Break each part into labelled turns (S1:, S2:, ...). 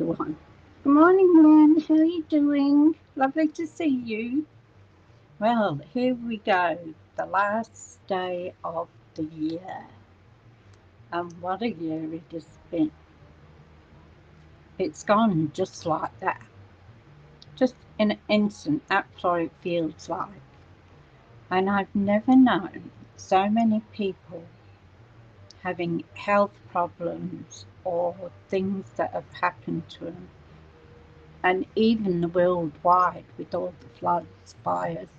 S1: everyone. Good morning, Lynn. How are you doing? Lovely to see you. Well, here we go. The last day of the year. And what a year it has been. It's gone just like that. Just in an instant, that's what it feels like. And I've never known so many people having health problems or things that have happened to them, and even worldwide with all the floods, fires,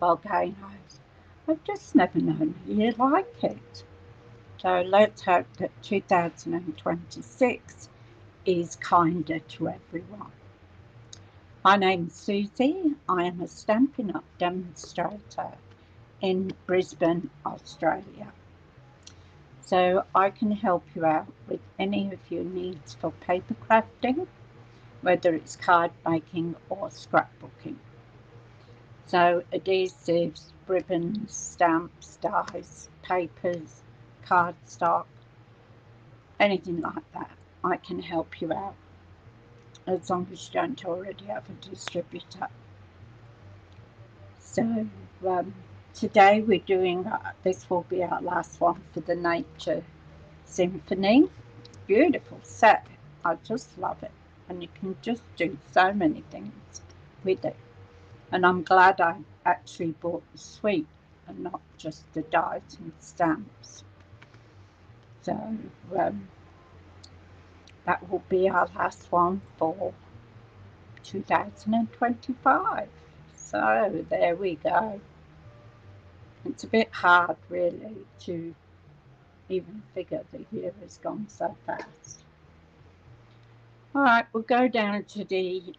S1: volcanoes. I've just never known a year like it. So let's hope that 2026 is kinder to everyone. My name's Suzie. I am a Stampin' Up demonstrator in Brisbane, Australia. So I can help you out with any of your needs for paper crafting, whether it's card making or scrapbooking. So adhesives, ribbons, stamps, dies, papers, cardstock, anything like that, I can help you out, as long as you don't already have a distributor. So today we're doing, this will be our last one for the Nature Symphony. Beautiful set. I just love it. And you can just do so many things with it. And I'm glad I actually bought the suite and not just the dies and stamps. So that will be our last one for 2025. So there we go. It's a bit hard really to even figure the year has gone so fast. All right, we'll go down to the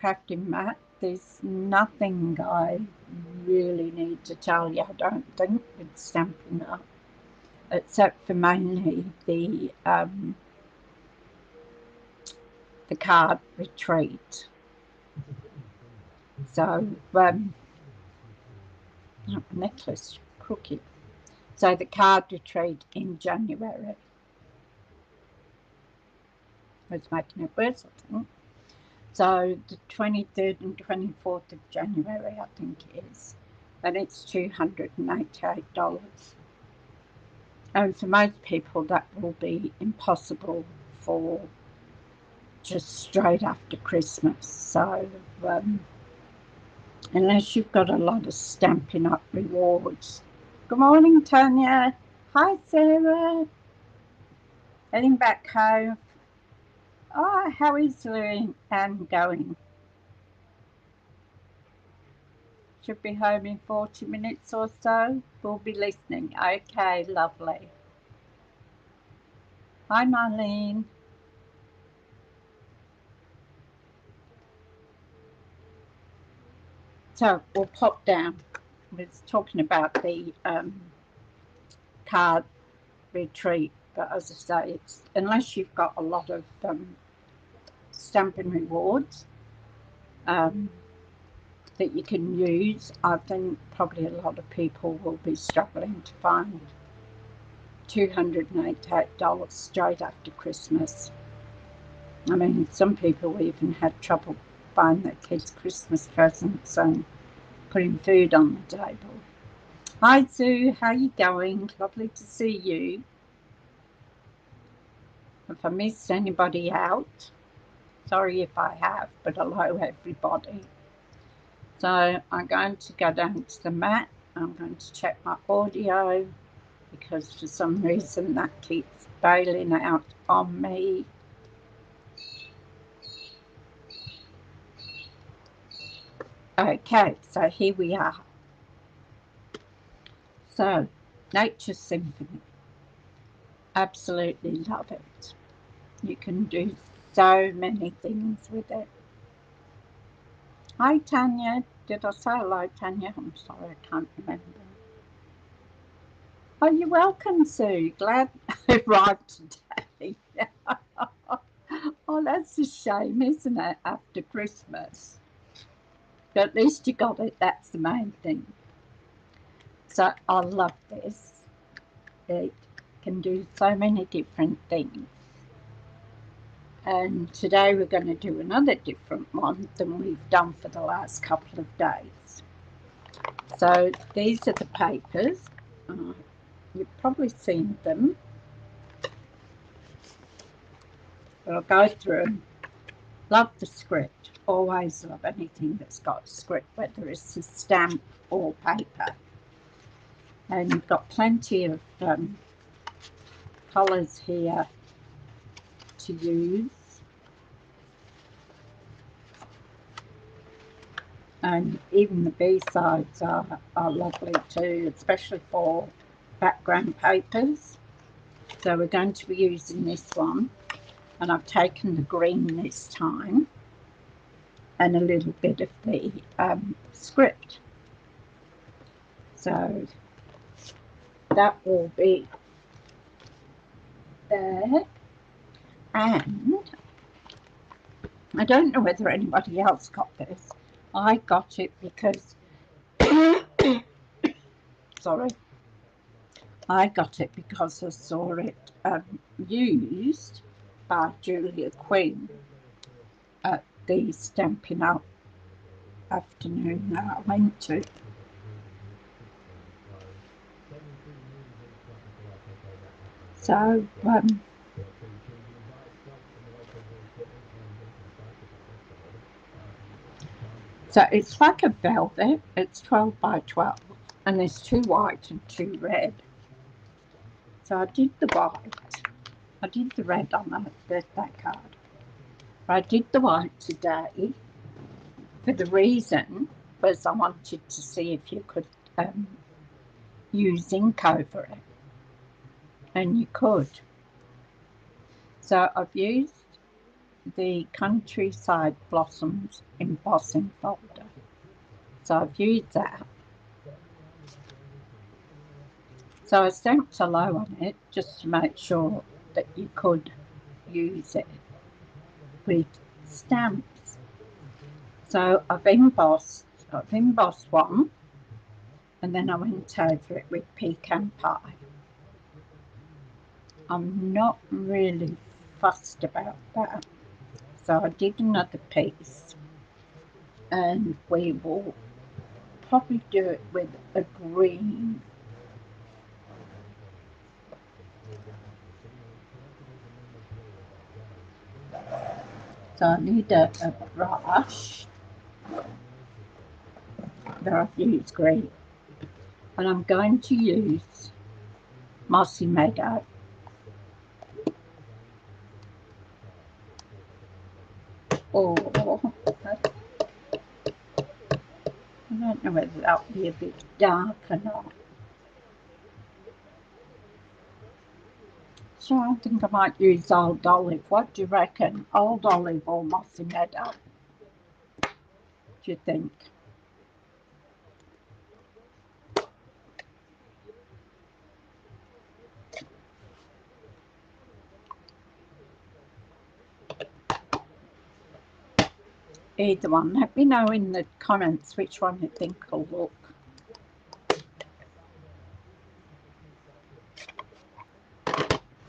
S1: crafting mat. There's nothing I really need to tell you, I don't think, with Stampin' Up, except for mainly the card retreat. So necklace crooked. So the card retreat in January was making it worse, I think. So the 23rd and 24th of January, I think it is, and it's $288. And for most people, that will be impossible for just straight after Christmas. So unless you've got a lot of Stampin' Up rewards. Good morning, Tanya. Hi, Sarah. Heading back home. Oh, how is Anne going? Should be home in 40 minutes or so. We'll be listening. Okay, lovely. Hi, Marlene. So we'll pop down. We're talking about the card retreat, but as I say, it's unless you've got a lot of Stampin' rewards that you can use, I think probably a lot of people will be struggling to find $288 straight after Christmas. I mean, some people even had trouble buying their kids Christmas presents and putting food on the table. Hi Sue, how you going? Lovely to see you. If I missed anybody out, sorry if I have, but hello everybody. So I'm going to go down to the mat. I'm going to check my audio because for some reason that keeps bailing out on me. Okay, so here we are. So, Nature Symphony. Absolutely love it. You can do so many things with it. Hi, Tanya. Did I say hello, Tanya? I'm sorry, I can't remember. Oh, you're welcome, Sue. Glad I arrived today. Oh, that's a shame, isn't it, after Christmas? But at least you got it. That's the main thing. So I love this. It can do so many different things. And today we're going to do another different one than we've done for the last couple of days. So these are the papers. You've probably seen them. But I'll go through them. Love the script. Always love anything that's got script, whether it's a stamp or paper. And you've got plenty of colours here to use. And even the B-sides are lovely too, especially for background papers. So we're going to be using this one, and I've taken the green this time and a little bit of the script. So that will be there. And I don't know whether anybody else got this. I got it because sorry, I got it because I saw it used by Julia Quinn at the Stampin' Up afternoon that I went to. So it's like a velvet. It's 12 by 12, and there's 2 white and 2 red. So I did the white. I did the red on my birthday card. But I did the white today for the reason was I wanted to see if you could use ink over it. And you could. So I've used the Countryside Blossoms embossing folder. So I've used that. So I stamped a low on it just to make sure that you could use it with stamps. So I've embossed one, and then I went over it with pecan pie. I'm not really fussed about that. So I did another piece, and we will probably do it with a green. So I need a brush that I've used green, and I'm going to use Mossy Meadow. Or I don't know whether that will be a bit dark or not. So I think I might use Old Olive. What do you reckon? Old Olive or Mossy Meadow? Do you think? Either one. Let me know in the comments which one you think will look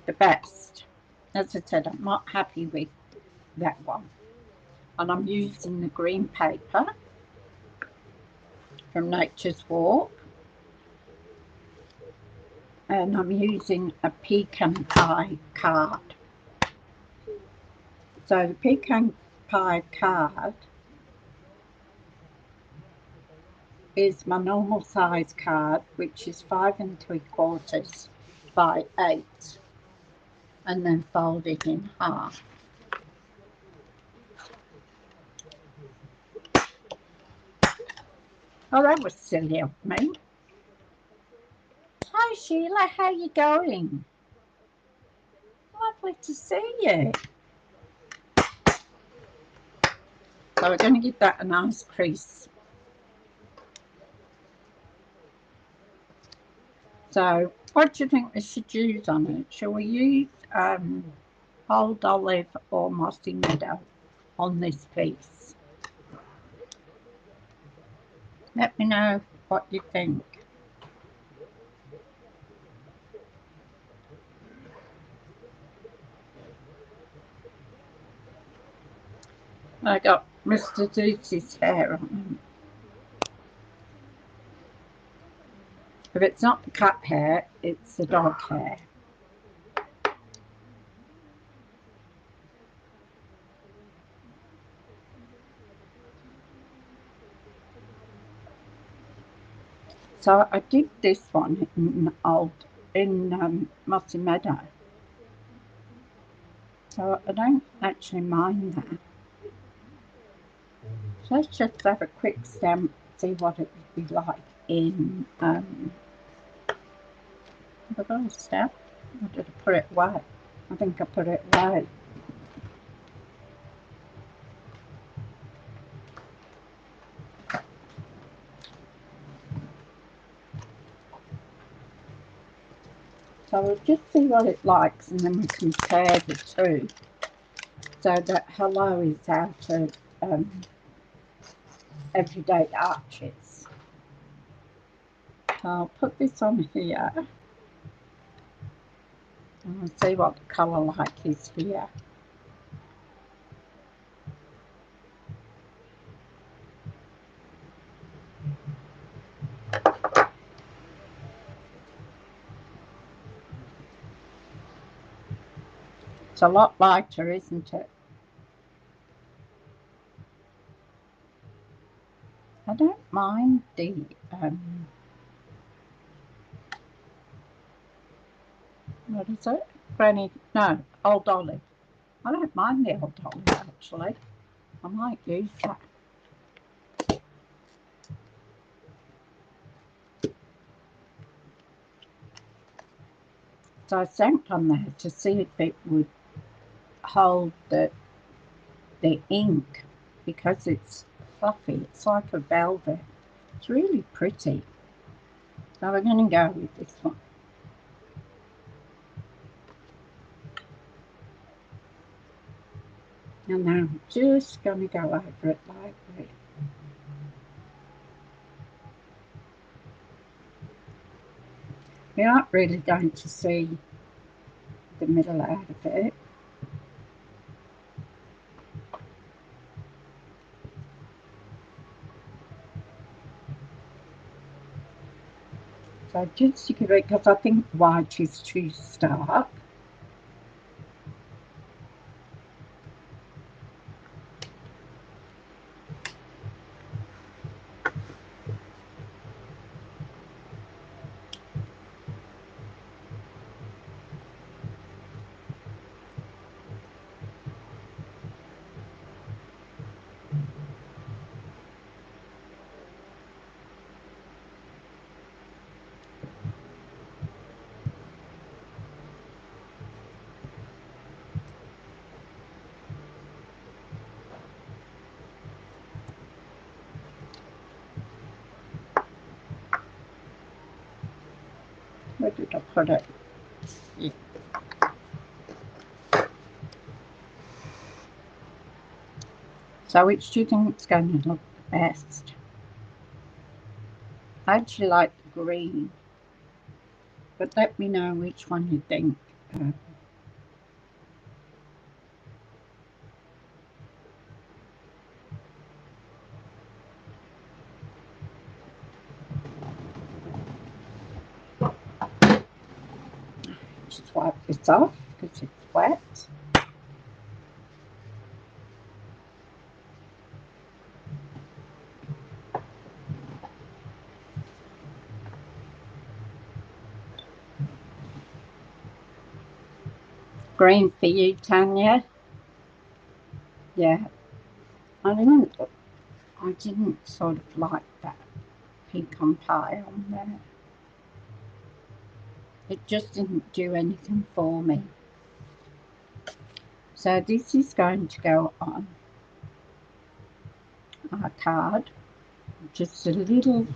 S1: the best. As I said, I'm not happy with that one. And I'm using the green paper from Nature's Walk. And I'm using a pecan pie card. So the pecan pie card is my normal size card, which is 5 3/4 by 8, and then fold it in half. Oh, that was silly of me. Hi Sheila, how you going? Lovely to see you. So we're going to give that a nice crease. So what do you think we should use on it? Shall we use Old Olive or Mossy Meadow on this piece? Let me know what you think. I got Mr. Dooty's hair on them. If it's not the cat hair, it's the dog hair. So I did this one in Mossy Meadow. So I don't actually mind that. So let's just have a quick stamp, see what it would be like in, have I got a stamp? Or did I put it away? I think I put it away. So we'll just see what it likes and then we compare the two. So that hello is out of Everyday Arches. So I'll put this on here and we'll see what the colour like is here. It's a lot lighter, isn't it? I don't mind the what is it? Granny, no, Old Olive. I don't mind the Old Olive actually. I might use that. So I stamped on there to see if it would hold the ink because it's fluffy. It's like a velvet. It's really pretty. So we're going to go with this one. And now I'm just going to go over it lightly. You're not really going to see the middle out of it. So just to give it, because I think white is too stark. Where did I put it? Yeah. So which do you think is going to look the best? I actually like the green, but let me know which one you think. Just wipe this off because it's wet. Green for you, Tanya. Yeah, I didn't sort of like that pecan pie on there. It just didn't do anything for me. So this is going to go on our card. Just a little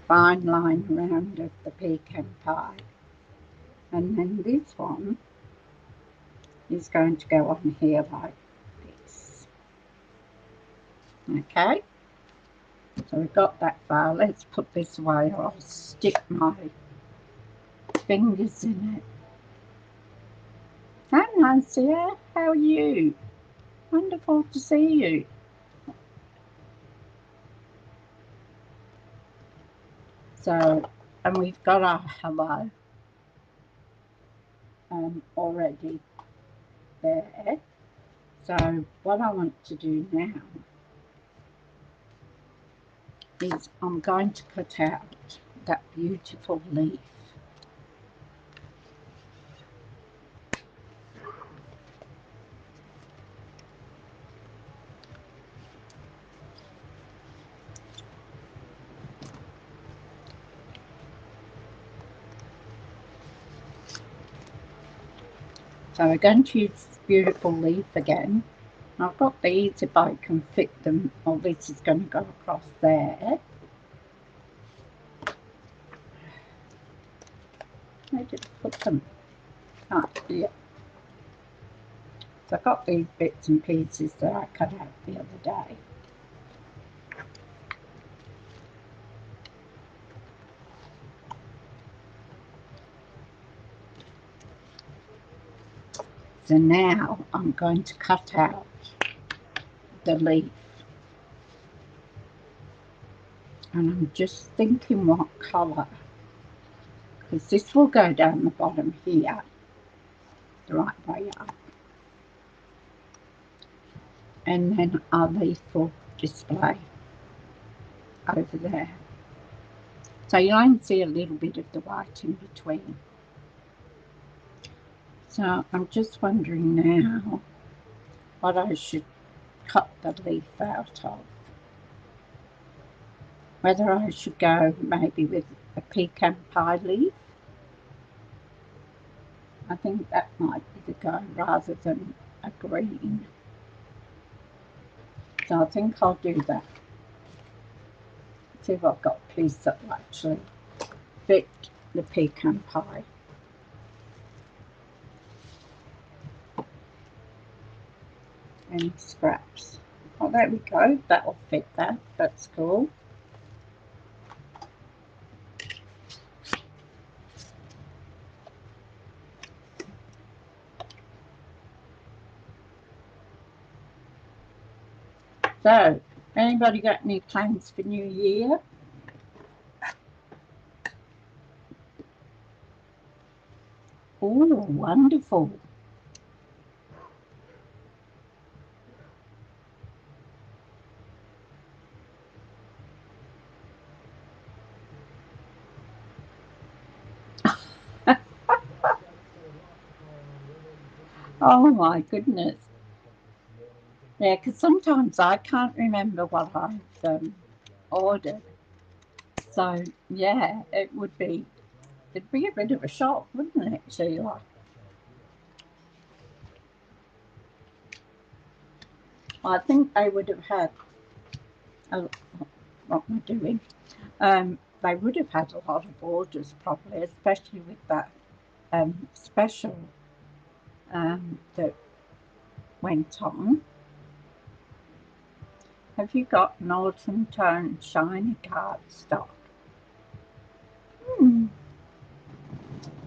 S1: fine line around of the pecan pie. And then this one is going to go on here like this. Okay, so we've got that far. Let's put this away or I'll stick my fingers in it. Hi Nancy, how are you? Wonderful to see you. So, and we've got our hello already there. So what I want to do now is I'm going to cut out that beautiful leaf. So we're going to use this beautiful leaf again. I've got these if I can fit them. Well, this is going to go across there. Where did I put them? Ah, here. So I've got these bits and pieces that I cut out the other day. So now I'm going to cut out the leaf. And I'm just thinking what colour, because this will go down the bottom here, the right way up. And then our leaf will display over there. So you'll only see a little bit of the white in between. So I'm just wondering now what I should cut the leaf out of. Whether I should go maybe with a pecan pie leaf. I think that might be the go rather than a green. So I think I'll do that. See if I've got a piece that will actually fit the pecan pie. Any scraps. Oh, there we go. That'll fit that. That's cool. So, anybody got any plans for New Year? Oh, wonderful. Oh my goodness. Yeah, because sometimes I can't remember what I've ordered. So, yeah, it'd be a bit of a shock, wouldn't it, Sheila? I think they would have had, oh, what am I doing? They would have had a lot of orders probably, especially with that special that went on. Have you got an autumn tone shiny cardstock? Hmm.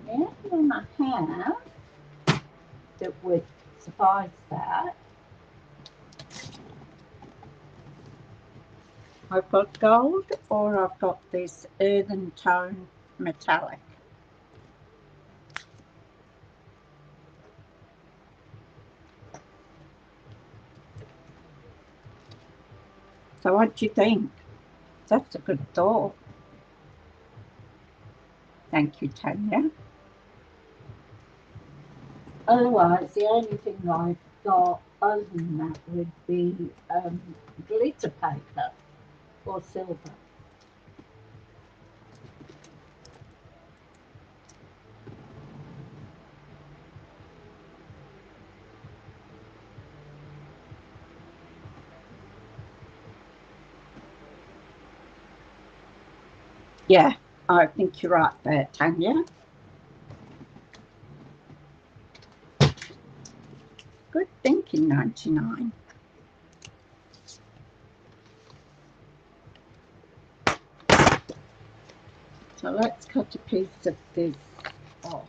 S1: The only one I have that would suffice that, I've got gold or I've got this earthen tone metallic. So what do you think? That's a good thought. Thank you, Tanya. Otherwise, the only thing I've got other than that would be glitter paper or silver. Yeah, I think you're right there, Tanya. Good thinking, 99. So let's cut a piece of this off.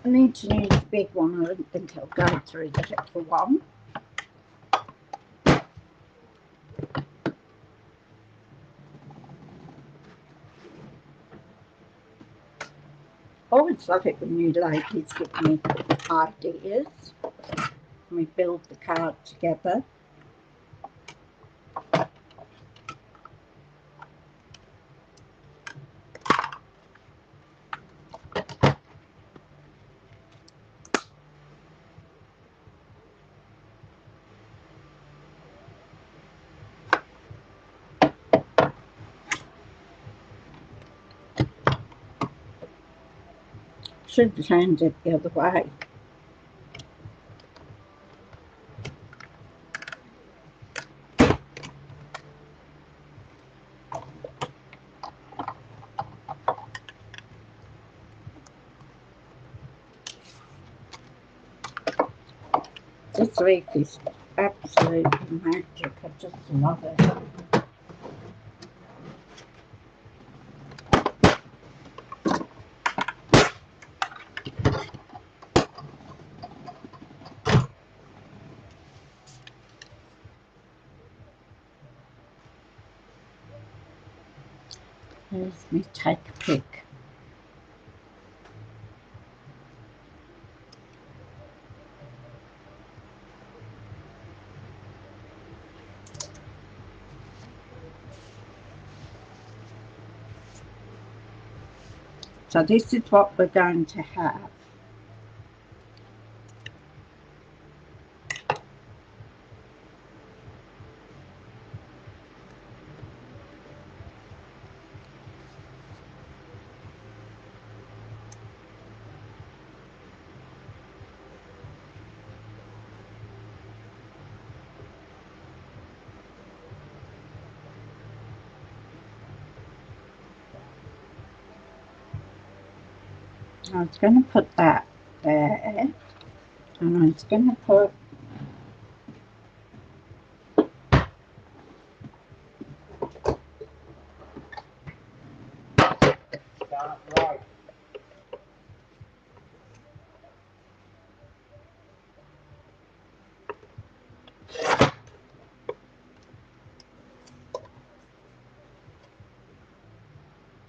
S1: I need to use the big one. I don't think I'll go through the little one. Always love it when you ladies give me ideas and we build the card together. Should have turned it the other way. This leaf is absolutely magic. I just love it. Let me take a pic. So this is what we're going to have. I was going to put that there, and I was going to put right.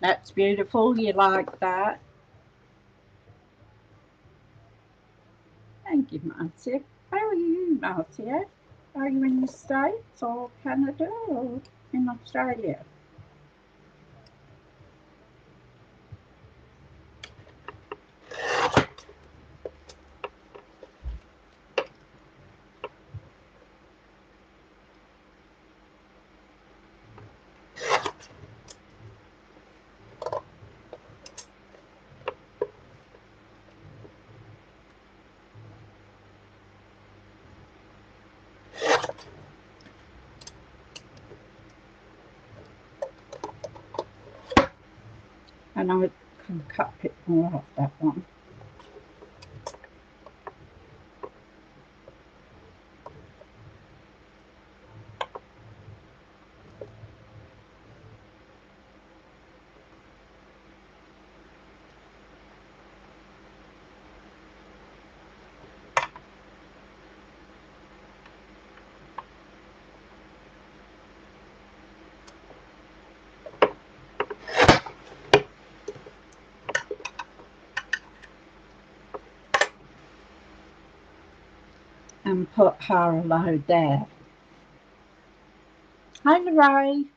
S1: That's beautiful. You like that? Thank you, Marcia. How are you, Marcia? Are you in the States or Canada or in Australia? And I can cut a bit more off that one. And put Harlow there. Hi, Lorraine.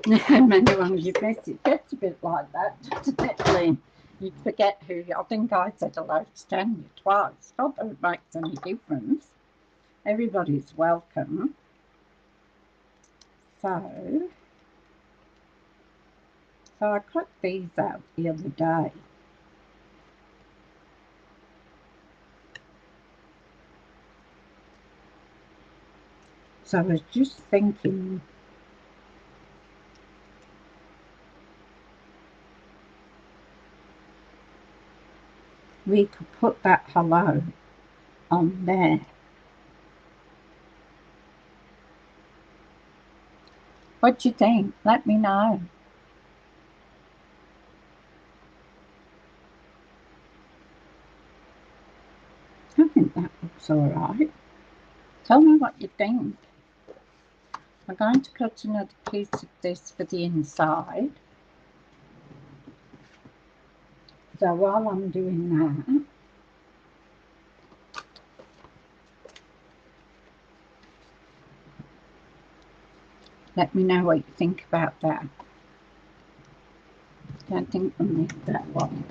S1: Many ones you've missed. It gets a bit like that, doesn't it, Lynn? You forget who you. I think I said hello to Tanya twice. Not that it makes any difference. Everybody's welcome. So I cut these out the other day. So I was just thinking we could put that hello on there. What do you think? Let me know. I think that looks alright. Tell me what you think. I'm going to cut another piece of this for the inside. So while I'm doing that, let me know what you think about that. I don't think we'll need that one.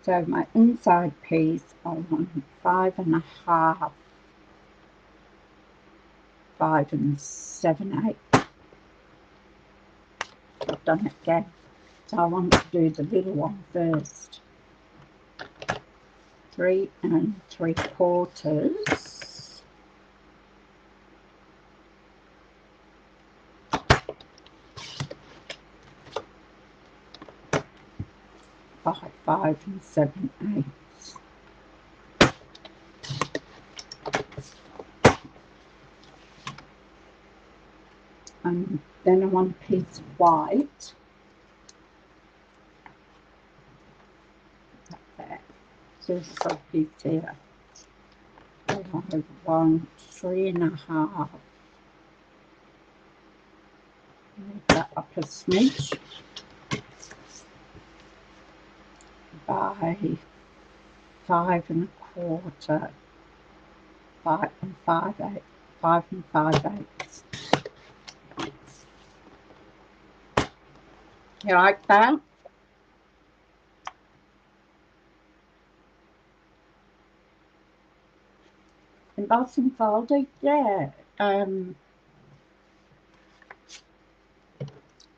S1: So my inside piece, I want 5.5, 5 7/8. I've done it again. So I want to do the little one first. 3 3/4. 5 7/8. And then I want a piece of white. There. So this is a piece here. I want 3.5. Move that up a smidge. By 5 1/4. 5 5/8. 5 5/8. You like that? Embossing folder, yeah.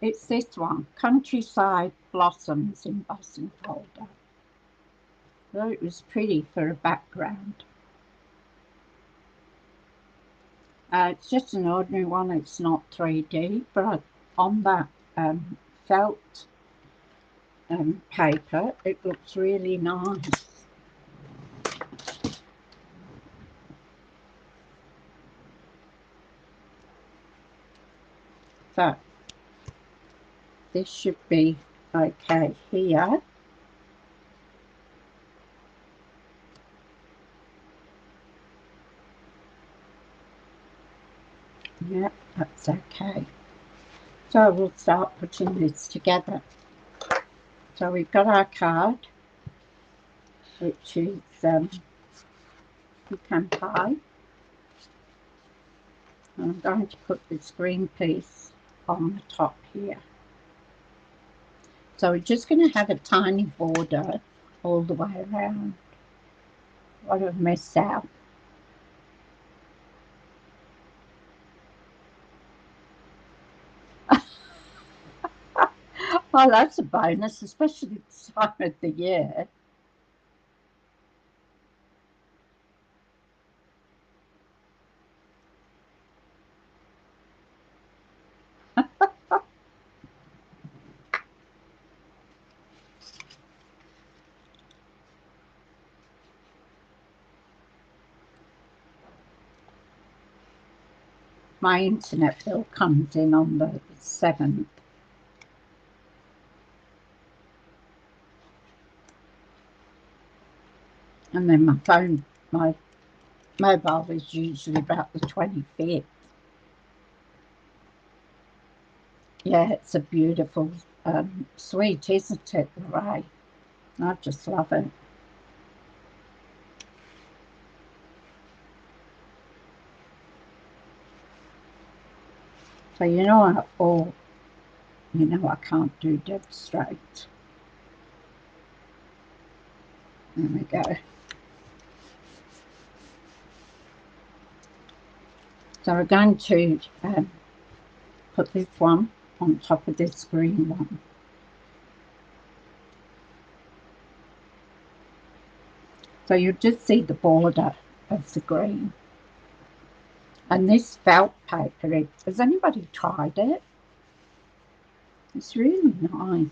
S1: It's this one, Countryside Blossoms embossing folder. So it was pretty for a background. It's just an ordinary one. It's not 3D, but on that felt paper, it looks really nice. So this should be okay here. Yep, that's okay. So we'll start putting this together. So we've got our card, which is pecan pie. And I'm going to put this green piece on the top here. So we're just going to have a tiny border all the way around. What I've missed out. Well, that's a bonus, especially this time of the year. My internet bill comes in on the 7th. And then my mobile is usually about the 25th. Yeah, it's a beautiful sweet, isn't it, Lorraine? I just love it. So you know I can't do dead straight. There we go. So we're going to put this one on top of this green one. So you'll just see the border of the green. And this felt paper, has anybody tried it? It's really nice.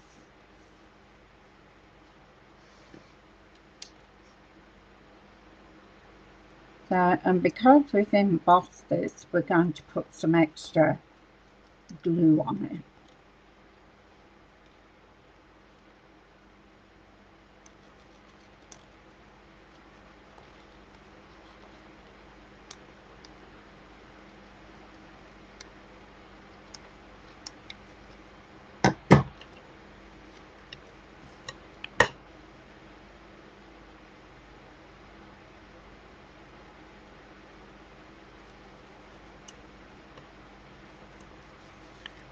S1: So, and because we've embossed this, we're going to put some extra glue on it.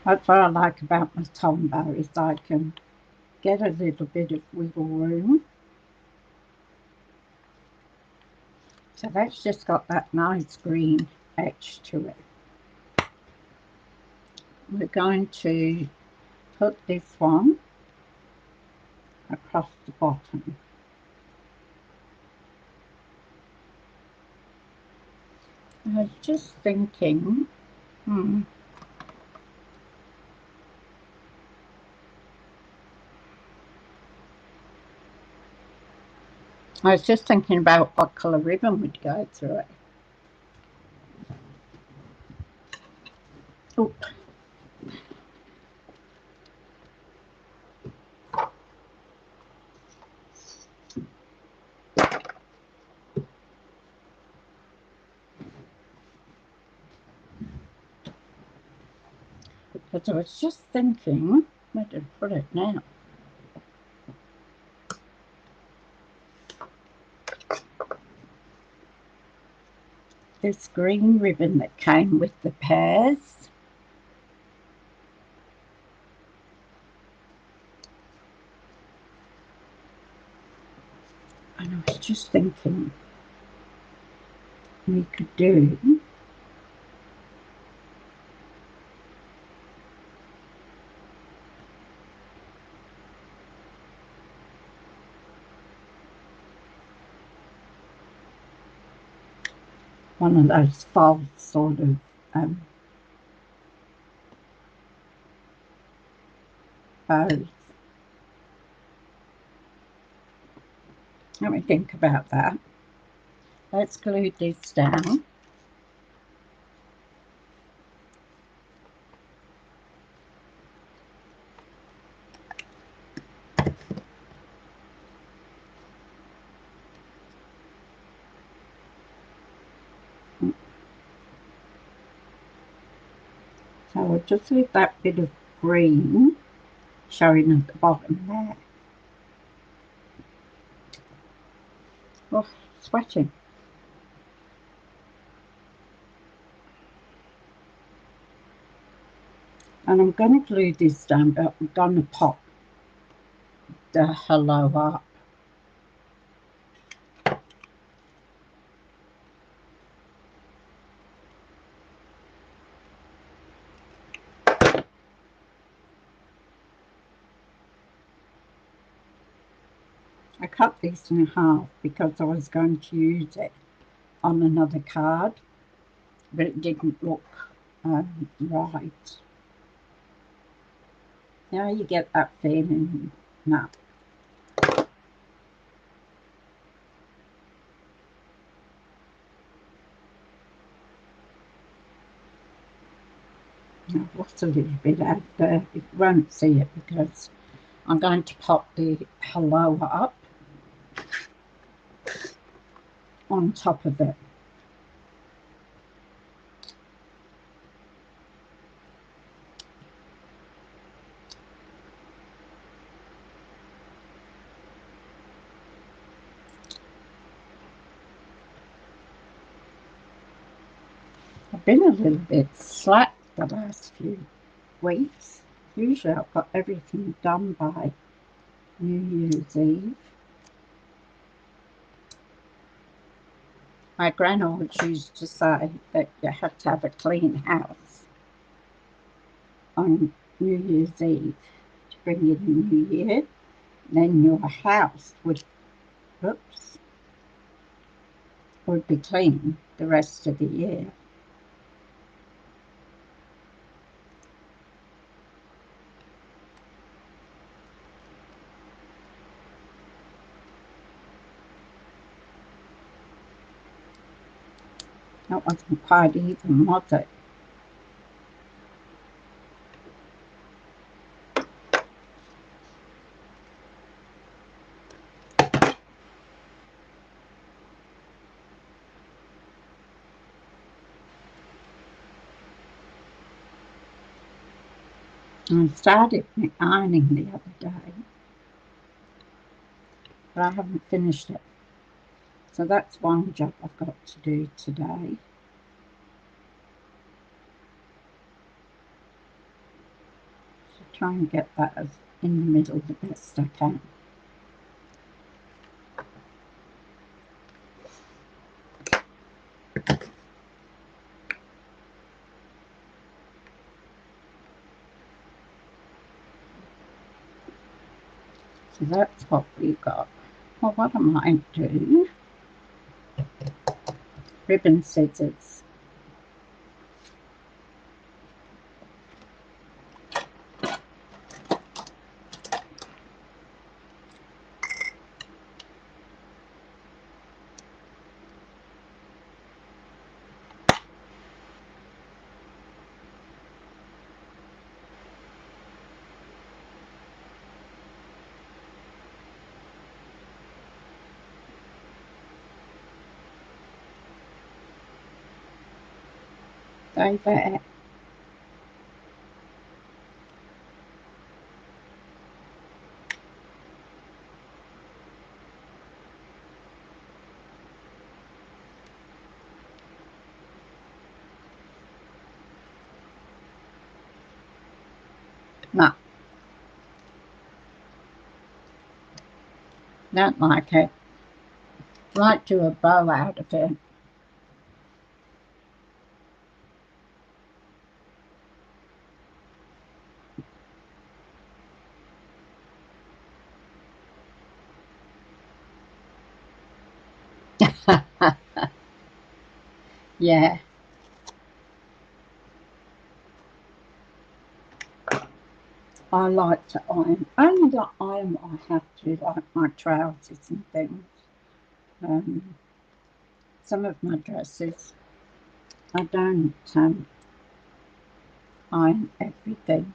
S1: That's what I like about my Tombow, is I can get a little bit of wiggle room. So that's just got that nice green edge to it. We're going to put this one across the bottom. I was just thinking, I was just thinking about what colour ribbon would go through it. Oh. But I was just thinking, where did I put it now? This green ribbon that came with the pears. And I was just thinking we could do one of those false sort of bows. Let me think about that. Let's glue this down. So we'll just leave that bit of green showing at the bottom there. Oh, sweating. And I'm going to glue this down, but I'm going to pop the hello up. I cut this in half because I was going to use it on another card, but it didn't look right. Now you get that feeling now. Now what's a little bit out there? You won't see it because I'm going to pop the hello up on top of it. I've been a little bit slack the last few weeks. Usually I've got everything done by New Year's Eve. My gran always used to say that you had to have a clean house on New Year's Eve to bring in the new year. Then your house would be clean the rest of the year. That wasn't quite even, was it? I started ironing the other day, but I haven't finished it. So that's one job I've got to do today. So try and get that in the middle the best I can. So that's what we got. Well, what I might do, ribbon scissors. Go there. No, don't like it. Might do a bow out of it. Yeah. I like to iron. Only the iron I have to, like my trousers and things. Some of my dresses, I don't iron everything.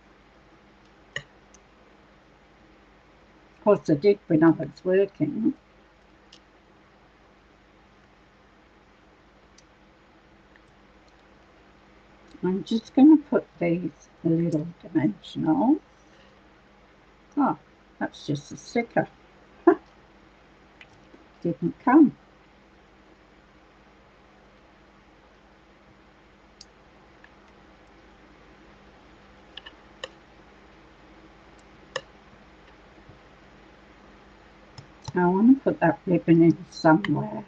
S1: Of course, I did when I was working. I'm just going to put these a little dimensional. Oh, that's just a sticker. Didn't come. I want to put that ribbon in somewhere.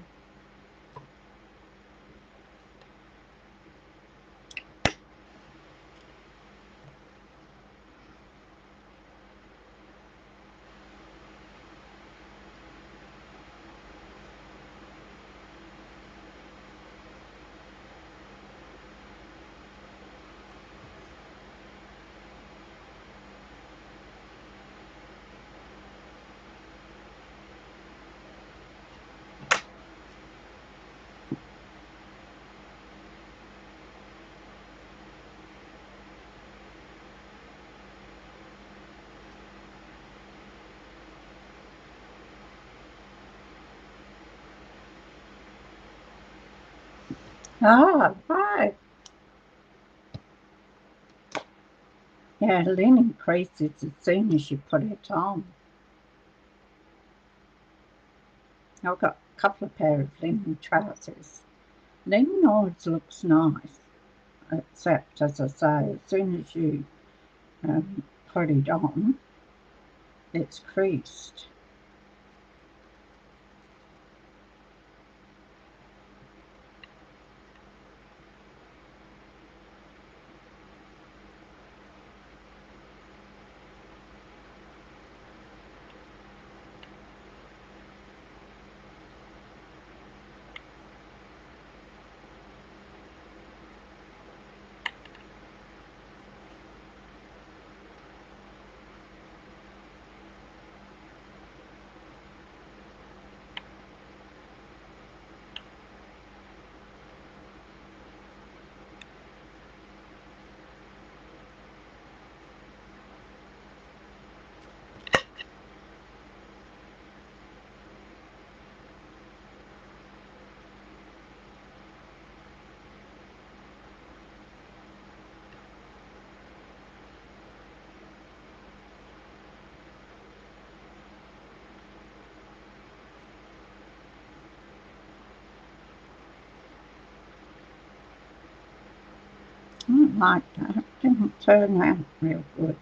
S1: Ah, right. Yeah, linen creases as soon as you put it on. I've got a couple of pair of linen trousers. Linen always looks nice, except, as I say, as soon as you put it on, it's creased. Didn't like that. Didn't turn out real good.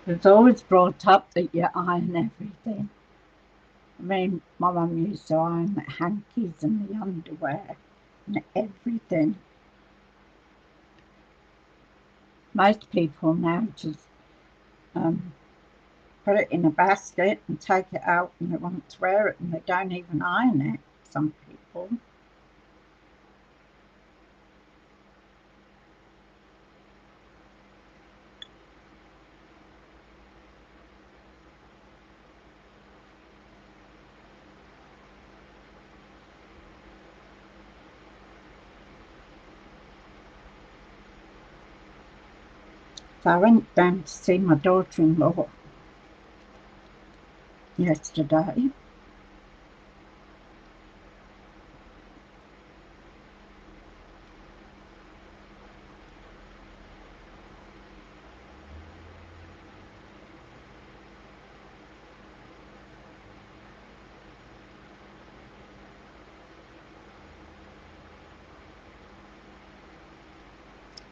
S1: It's always brought up that you iron everything. I mean, my mum used to iron the hankies and the underwear and everything. Most people now just um, put it in a basket and take it out when they want to wear it, and they don't even iron it, some people. So I went down to see my daughter-in-law yesterday.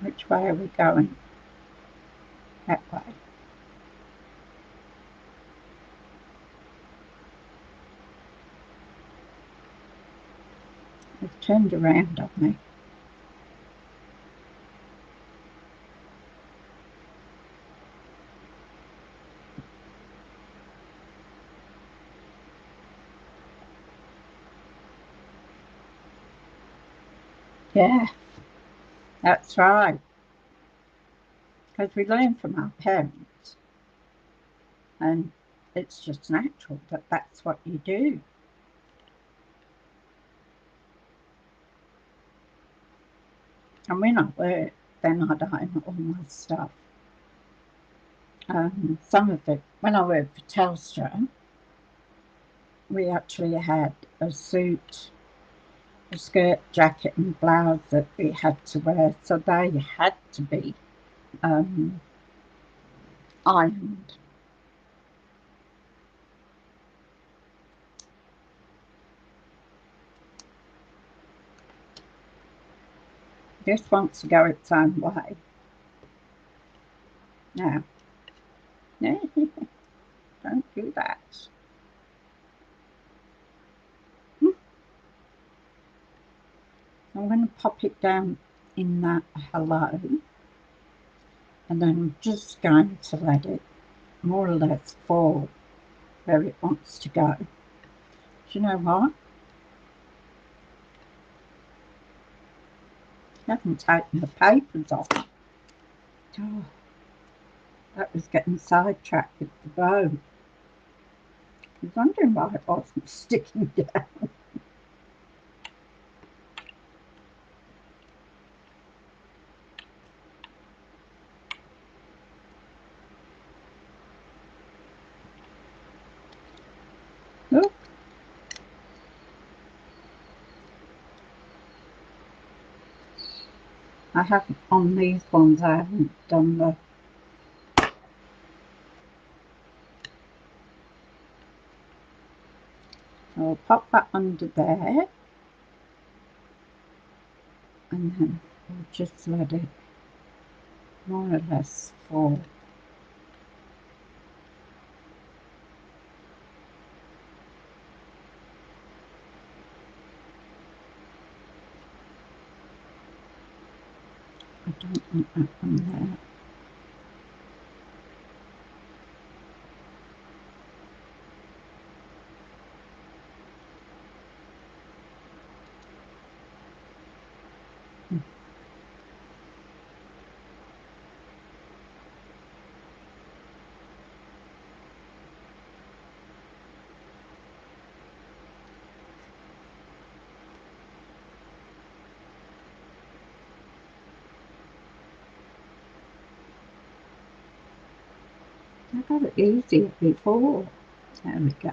S1: Which way are we going? That way. They've turned around on me. Yeah, that's right. Because we learn from our parents, and it's just natural that that's what you do. And when I work, then I'd iron all my stuff. Some of it, when I worked for Telstra, we actually had a suit, a skirt, jacket, and blouse that we had to wear, so they had to be um, ironed. This wants to go its own way. Now, don't do that. I'm going to pop it down in that hello, and then I'm just going to let it more or less fall where it wants to go. Do you know what? I haven't taken the papers off. Oh, that was getting sidetracked with the bow. I was wondering why it wasn't sticking down. Look. I haven't, on these ones, I haven't done the I'll pop that under there, and then we'll just let it more or less fall. I don't want that on there. I got it easier before. There we go.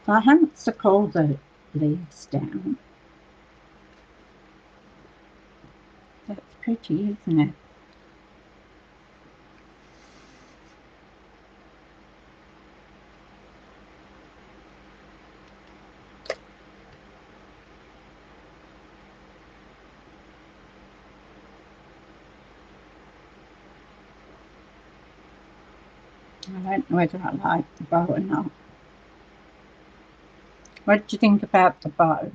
S1: I haven't stuck all the leaves down. That's pretty, isn't it? I don't know whether I like the bow or not. What do you think about the bow?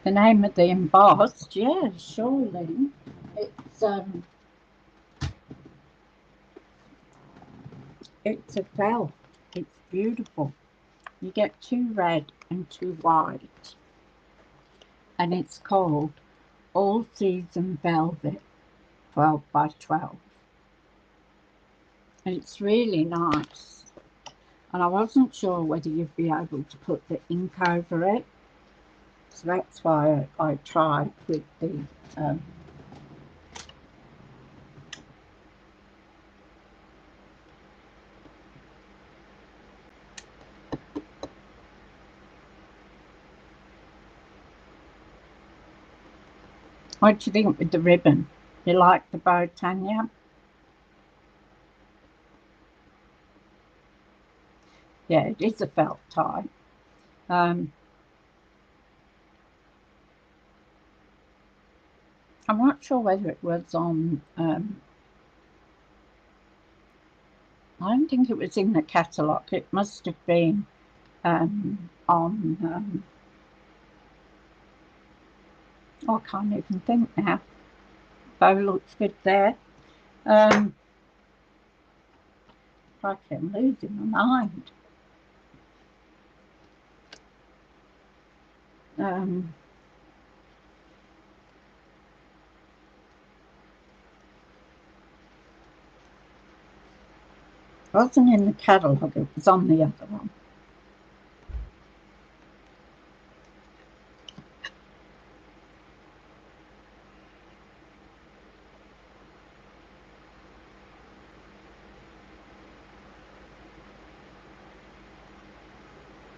S1: The name of the embossed, yeah, surely. It's a felt. It's beautiful. You get 2 red and 2 white, and it's called All Season Velvet 12 by 12. And it's really nice. And I wasn't sure whether you'd be able to put the ink over it, so that's why I tried with the what do you think with the ribbon? You like the bow, Tanya? Yeah, it is a felt tie. I'm not sure whether it was on, I don't think it was in the catalogue. It must have been on, I can't even think now. Bow looks good there. I'm losing my mind. It wasn't in the catalogue, it was on the other one.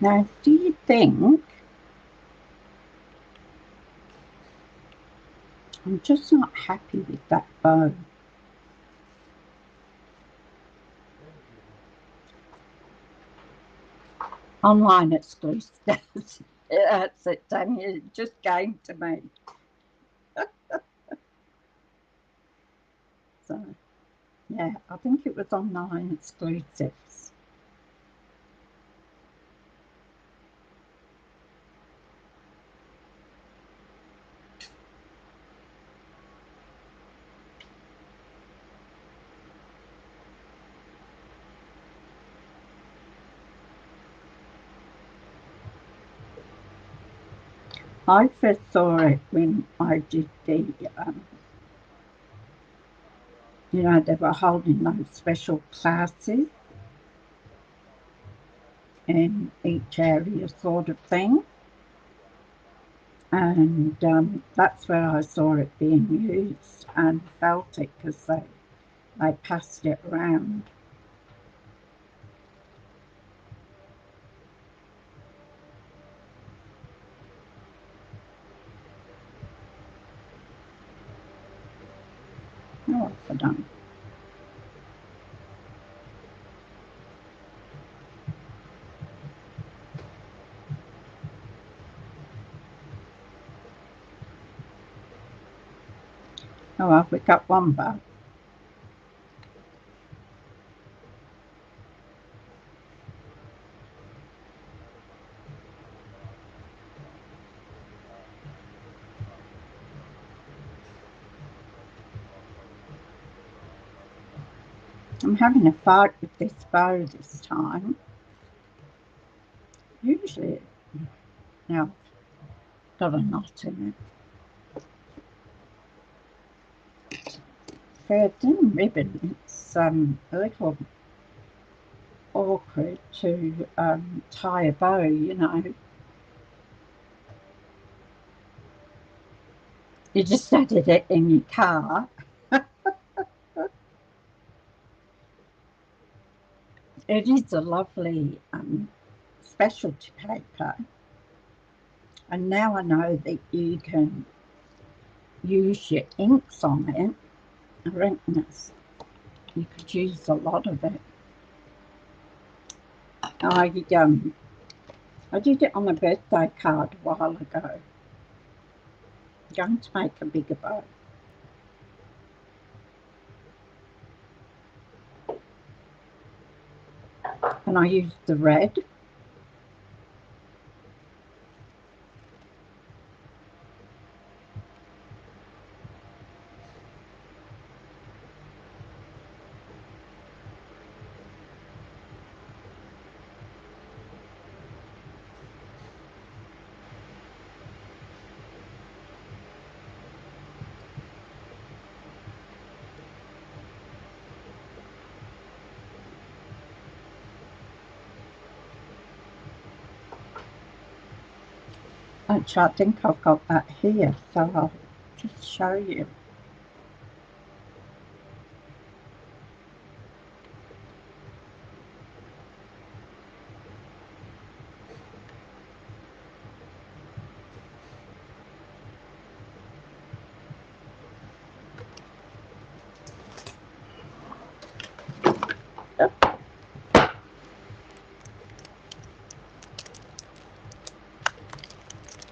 S1: Now, do you think, I'm just not happy with that bow. Online exclusive. That's it, Tanya. It just came to me. So, yeah, I think it was online exclusives. I first saw it when I did the, they were holding those special classes in each area sort of thing. And that's where I saw it being used and felt it because they passed it around. Oh, what's I done? Oh, well, we got one bow. I'm having a fight with this bow this time. Usually, now, got a knot in it. For a thin ribbon, it's a little awkward to tie a bow, You just added it in your car. It is a lovely specialty paper, and now I know that you can use your inks on it. I reckon you could use a lot of it. I did it on a birthday card a while ago. I'm going to make a bigger bow. And I used the red. Actually, I think I've got that here, so I'll just show you.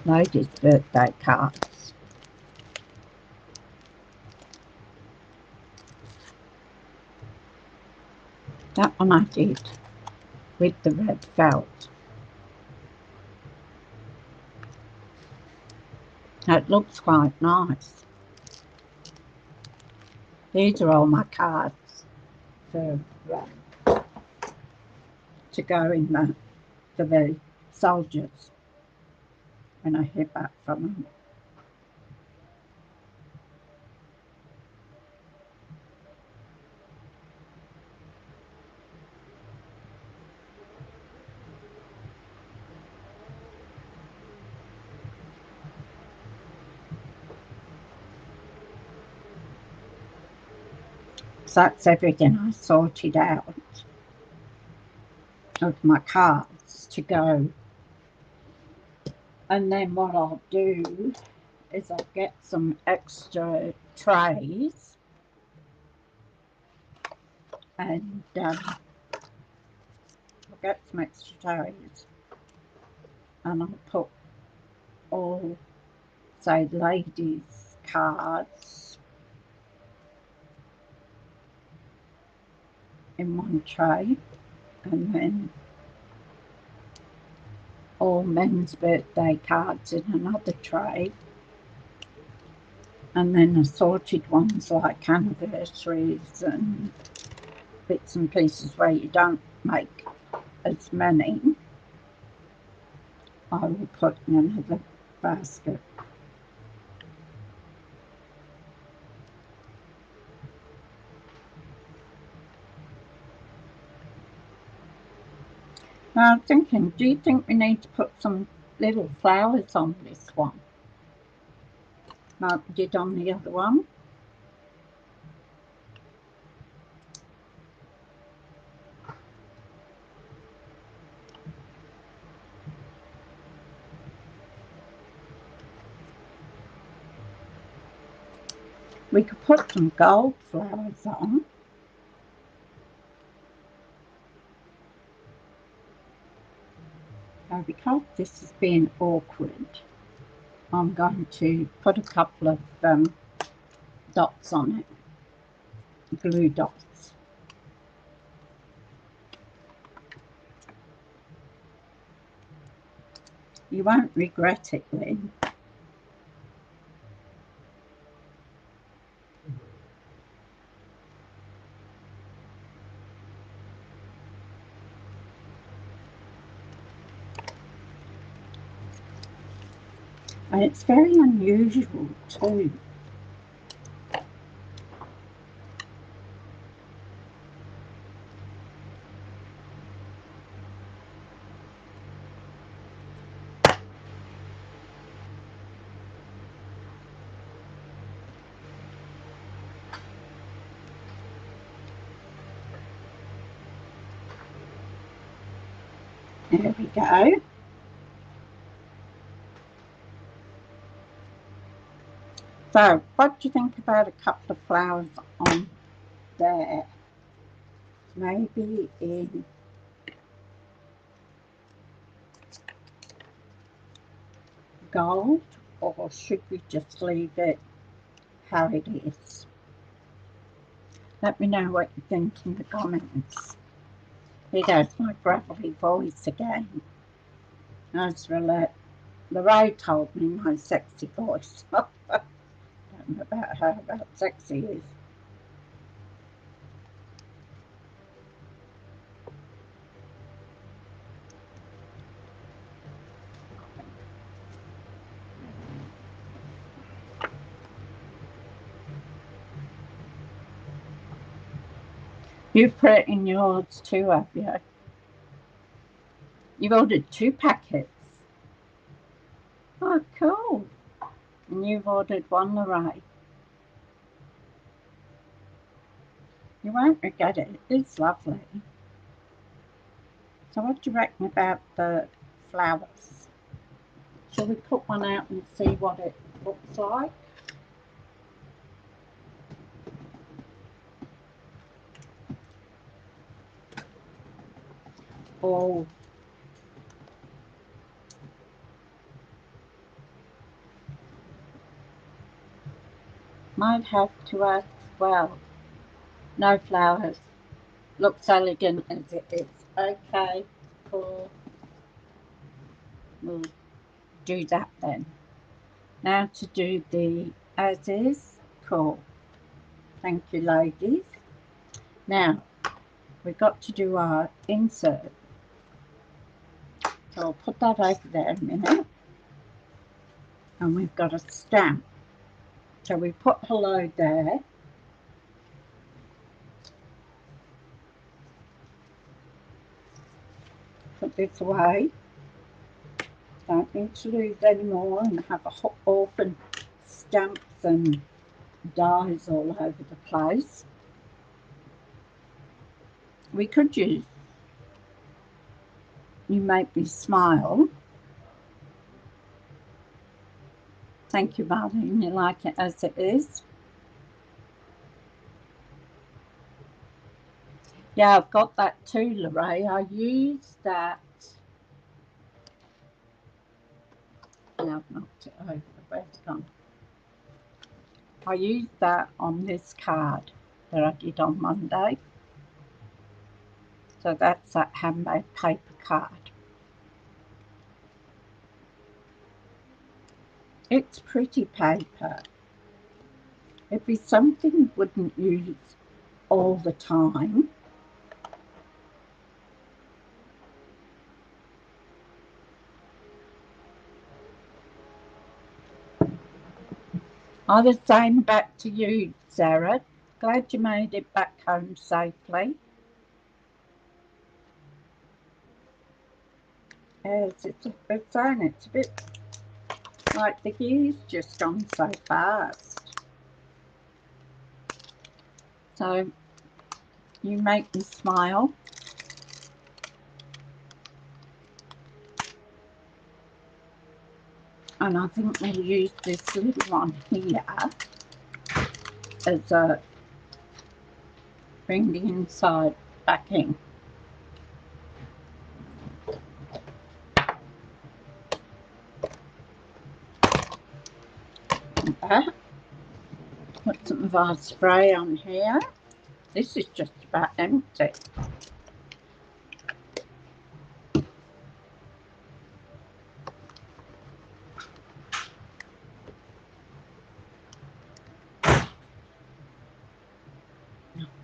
S1: Ladies' birthday cards. That one I did with the red felt. It looks quite nice. These are all my cards for to go in for the soldiers when I hear back from them. So that's everything I sorted out of my cards to go. And then what I'll do is I'll get some extra trays and I'll get some extra trays and I'll put all, say, ladies' cards in one tray, and then all men's birthday cards in another tray, and then assorted ones like anniversaries and bits and pieces where you don't make as many, I will put in another basket. Now I'm thinking, do you think we need to put some little flowers on this one, like we did on the other one? We could put some gold flowers on. Now, because this is being awkward, I'm going to put a couple of dots on it, glue dots. You won't regret it, Lynn. And it's very unusual too. There we go. So, what do you think about a couple of flowers on there? Maybe in gold, or should we just leave it how it is? Let me know what you think in the comments. Here goes my gravelly voice again. As Lorraine told me my sexy voice. Don't know about how about sexy is. You've put it in yours too, have you? You've ordered 2 packets. Oh, cool. And you've ordered 1, Lorraine. You won't regret it. It's lovely. So what do you reckon about the flowers? Shall we put one out and see what it looks like? Or might have to ask, well, no flowers. Looks elegant as it is. Okay, cool. We'll do that then. Now to do the as is. Cool. Thank you, ladies. Now, we've got to do our insert. So I'll put that over there in a minute. And we've got a stamp. So we put hello there. Put this away. Don't need to lose any more and have a orphan stamps and dies all over the place. We could use You Make Me Smile. Thank you, Marlene. You like it as it is? Yeah, I've got that too, Lorraine. I used that. Yeah, I've knocked it over. Where's it gone? I used that on this card that I did on Monday. So that's that handmade paper card. It's pretty paper. It'd be something you wouldn't use all the time. Oh, the same back to you, Sarah. Glad you made it back home safely. Yes, it's a bit like the year's just gone so fast. So, You Make Me Smile. And I think we'll use this little one here as a bring the inside back in. Like that. Put some of our spray on here. This is just about empty.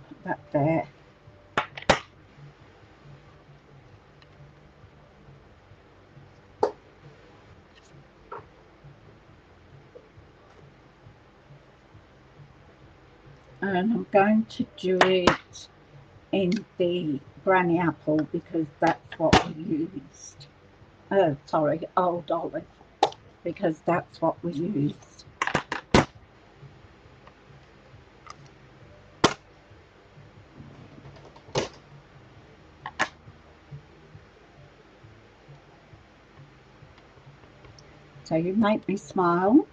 S1: Put that there. And I'm going to do it in the granny apple because that's what we used. Oh, sorry, old olive, because that's what we used. So you make me smile.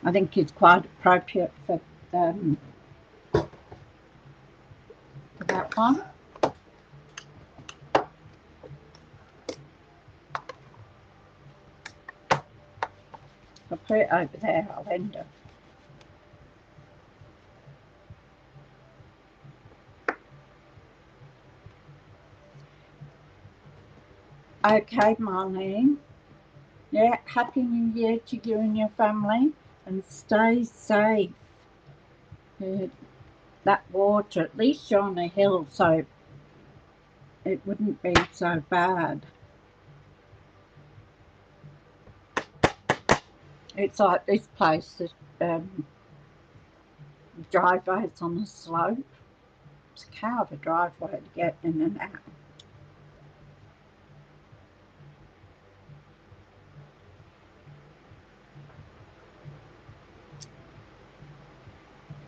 S1: I think it's quite appropriate for that one. I'll put it over there, I'll end it. Okay, Marlene. Yeah, Happy New Year to you and your family, and stay safe. That water, at least you're on a hill, so it wouldn't be so bad. It's like this place, the driveway's on a slope. It's a cow of a driveway to get in and out.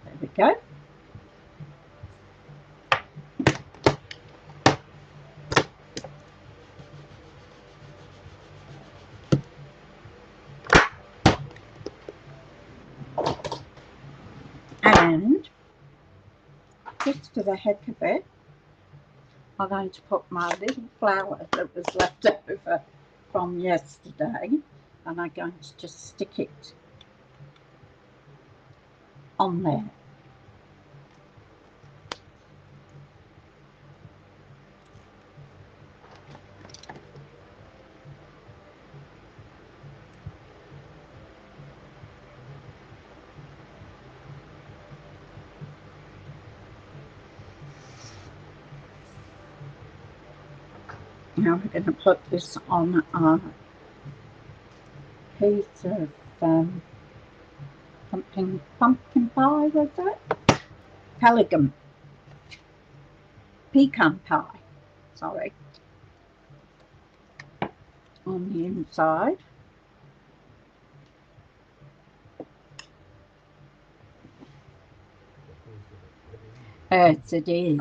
S1: There we go. And just for the heck of it, I'm going to put my little flower that was left over from yesterday, and I'm going to just stick it on there. Now we're going to put this on our piece of pumpkin pie, was it? Pecan pie, sorry, on the inside. Yes, it is.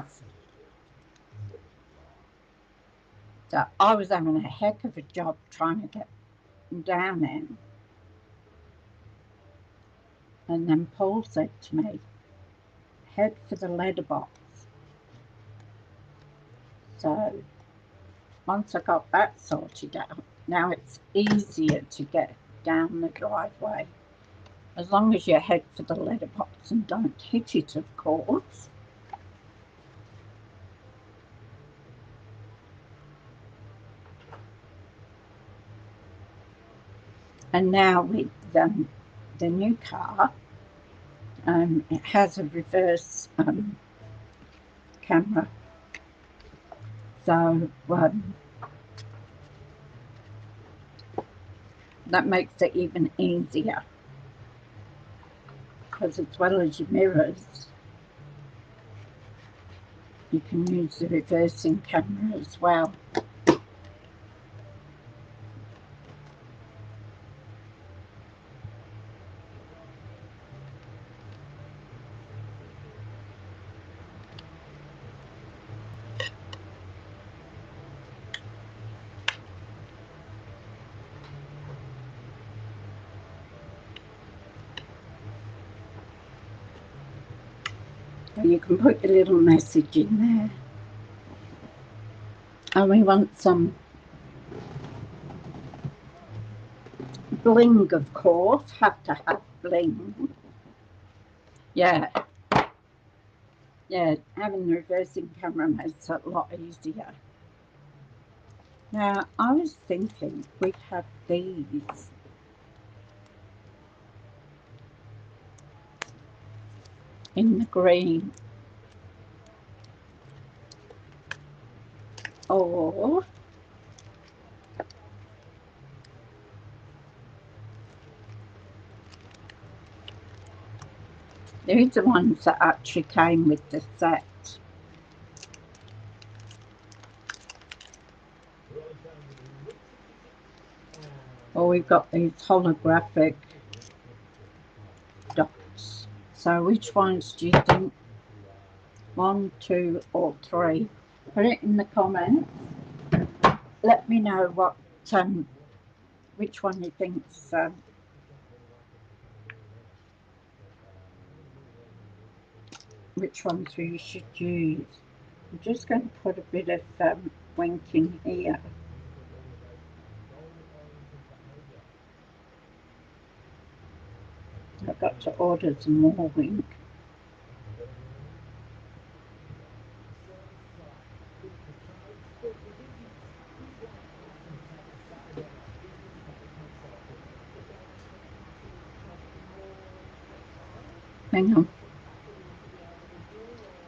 S1: So I was having a heck of a job trying to get down in. And then Paul said to me, head for the letterbox. So once I got that sorted out, now it's easier to get down the driveway. As long as you head for the letterbox and don't hit it, of course. And now with the new car, it has a reverse camera. So that makes it even easier, because as well as your mirrors, you can use the reversing camera as well. You can put your little message in there. And we want some bling, of course. Have to have bling. Yeah. Yeah, having the reversing camera makes it a lot easier. Now, I was thinking we'd have these. In the green. Or these are ones that actually came with the set. Or we've got these holographic dots. So which ones do you think? 1, 2, or 3? Put it in the comments. Let me know what which one you think's which ones we should use. I'm just going to put a bit of wink in here. I've got to order some more wink. Hang on.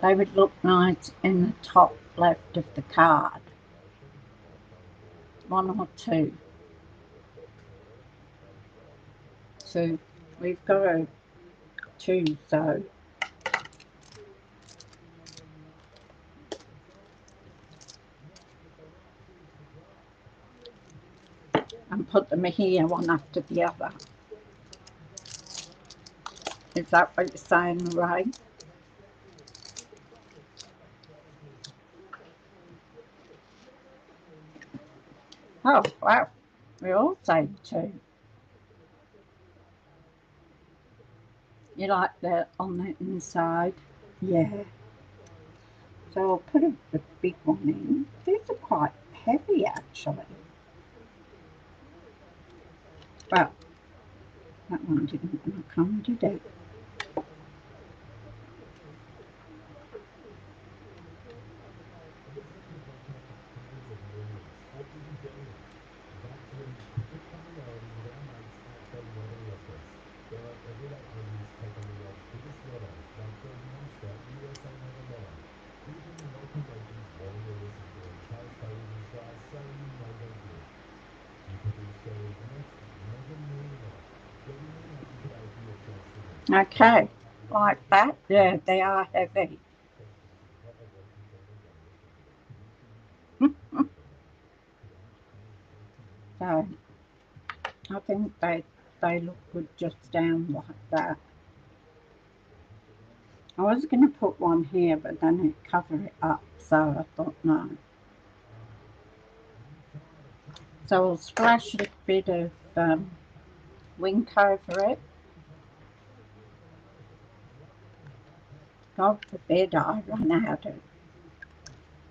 S1: They would look nice in the top left of the card. One or two. So we've got a two, so and put them here one after the other. Is that what you're saying, Ray? Oh, wow. We all say two. You like that on the inside? Yeah. So I'll put the big one in. These are quite heavy, actually. Well, that one didn't want to come, did it? Okay, like that. Yeah, they are heavy. So I think they look good just down like that. I was going to put one here, but then it covered it up, so I thought no. So I'll splash a bit of wink over it. God forbid I run out of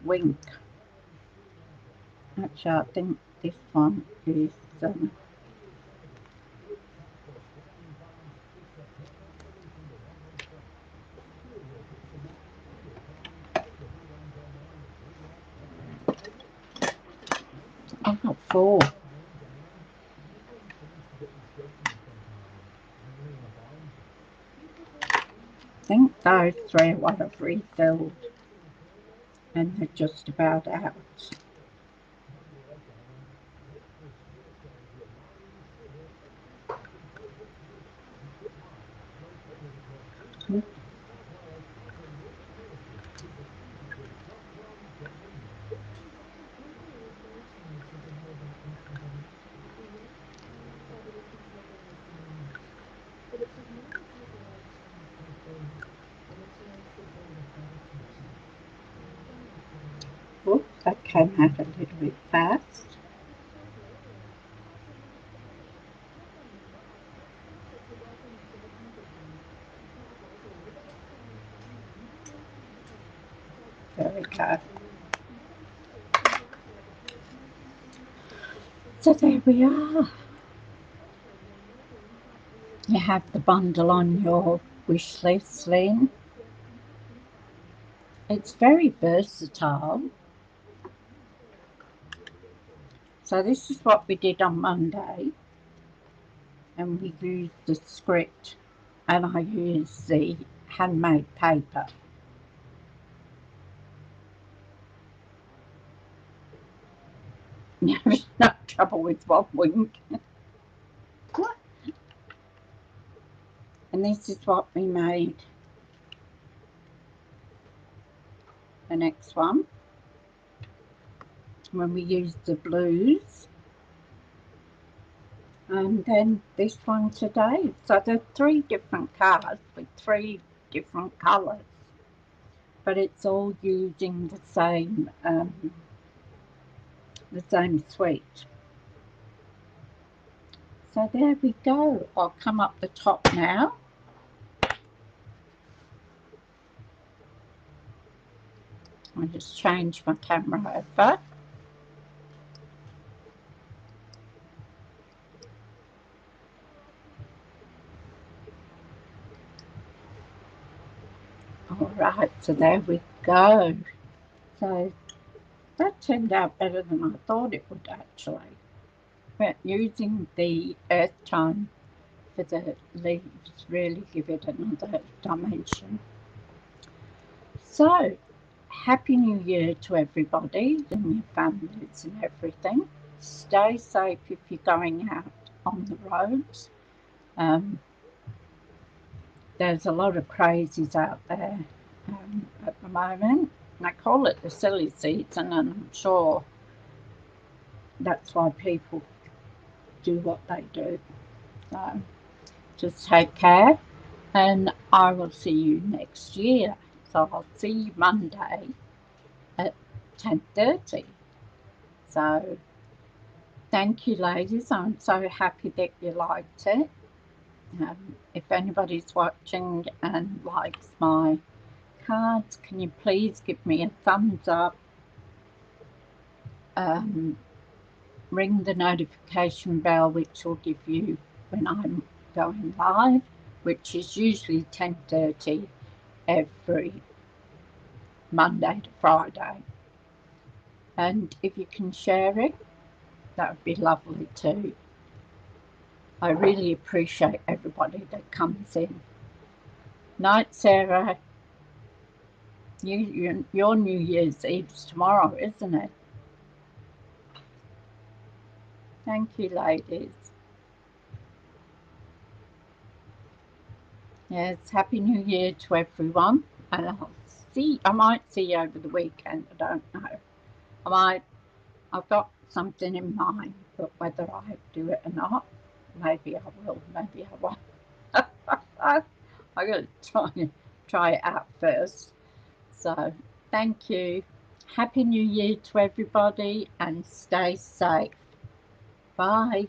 S1: wink. Actually, I think this one is I've got 4. I think those 3 are what I've refilled, and they're just about out. Oops, that came out a little bit fast. There we go. So there we are. You have the bundle on your wish list, Lynn. It's very versatile. So this is what we did on Monday, and we used the script, and I used the handmade paper. There's no trouble with one wink. And this is what we made. The next one, when we used the blues, and then this one today. So there are 3 different cards with 3 different colours, but it's all using the same suite. So there we go. I'll come up the top now. I'll just change my camera over. All right, so there we go. So that turned out better than I thought it would actually. But using the earth tone for the leaves really give it another dimension. So, Happy New Year to everybody and your families and everything. Stay safe if you're going out on the roads. There's a lot of crazies out there at the moment. And I call it the silly season, and I'm sure that's why people do what they do. So just take care, and I will see you next year. So I'll see you Monday at 10:30. So thank you, ladies. I'm so happy that you liked it. If anybody's watching and likes my cards, can you please give me a thumbs up? Ring the notification bell, which will give you when I'm going live, which is usually 10:30 every Monday to Friday. And if you can share it, that would be lovely too. I really appreciate everybody that comes in. Night, Sarah. Your New Year's Eve's tomorrow, isn't it? Thank you, ladies. Yes, Happy New Year to everyone. And I might see you over the weekend. I don't know. I've got something in mind, but whether I do it or not, maybe I will, maybe I won't. I'm going to try it out first. So, thank you. Happy New Year to everybody and stay safe. Bye.